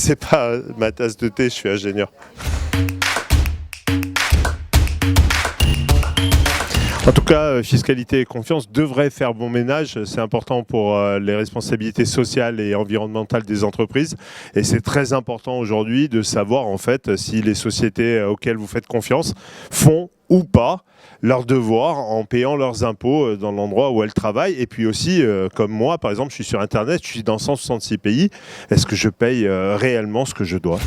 c'est pas ma tasse de thé, je suis ingénieur. En tout cas, fiscalité et confiance devraient faire bon ménage. C'est important pour les responsabilités sociales et environnementales des entreprises. Et c'est très important aujourd'hui de savoir en fait si les sociétés auxquelles vous faites confiance font ou pas leurs devoirs en payant leurs impôts dans l'endroit où elles travaillent. Et puis aussi, comme moi, par exemple, je suis sur Internet, je suis dans 166 pays. Est-ce que je paye réellement ce que je dois ?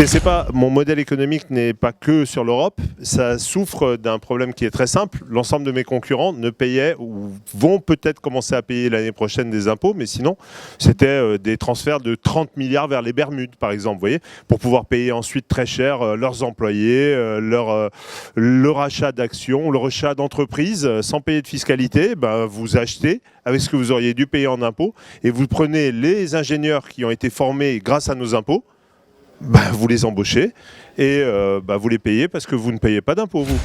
C'est pas, mon modèle économique n'est pas que sur l'Europe, ça souffre d'un problème qui est très simple. L'ensemble de mes concurrents ne payaient ou vont peut-être commencer à payer l'année prochaine des impôts, mais sinon c'était des transferts de 30 milliards vers les Bermudes par exemple, vous voyez, pour pouvoir payer ensuite très cher leurs employés, leur achat d'actions, leur achat d'entreprises sans payer de fiscalité. Vous achetez avec ce que vous auriez dû payer en impôts et vous prenez les ingénieurs qui ont été formés grâce à nos impôts. Vous les embauchez et vous les payez parce que vous ne payez pas d'impôts, vous.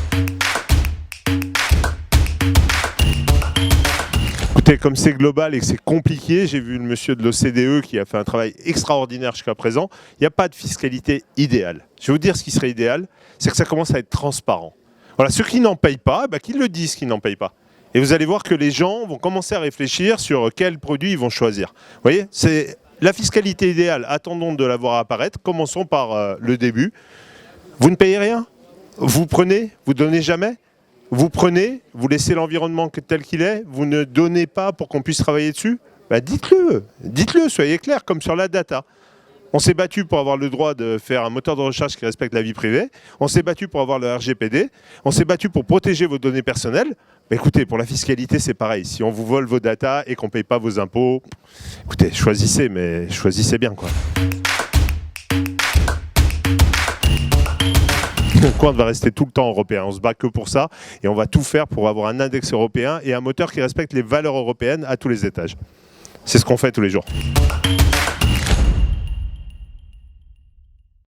Écoutez, comme c'est global et que c'est compliqué, j'ai vu le monsieur de l'OCDE qui a fait un travail extraordinaire jusqu'à présent, il n'y a pas de fiscalité idéale. Je vais vous dire ce qui serait idéal, c'est que ça commence à être transparent. Voilà, ceux qui n'en payent pas, qu'ils le disent qu'ils n'en payent pas. Et vous allez voir que les gens vont commencer à réfléchir sur quels produits ils vont choisir. Vous voyez, c'est la fiscalité idéale, attendons de la voir apparaître. Commençons par le début. Vous ne payez rien. Vous prenez, vous donnez jamais. Vous prenez, vous laissez l'environnement tel qu'il est. Vous ne donnez pas pour qu'on puisse travailler dessus. Dites-le, soyez clair, comme sur la data. On s'est battu pour avoir le droit de faire un moteur de recherche qui respecte la vie privée. On s'est battu pour avoir le RGPD. On s'est battu pour protéger vos données personnelles. Mais écoutez, pour la fiscalité, c'est pareil. Si on vous vole vos datas et qu'on ne paye pas vos impôts, écoutez, choisissez, mais choisissez bien, quoi. Le compte va rester tout le temps européen. On se bat que pour ça et on va tout faire pour avoir un index européen et un moteur qui respecte les valeurs européennes à tous les étages. C'est ce qu'on fait tous les jours.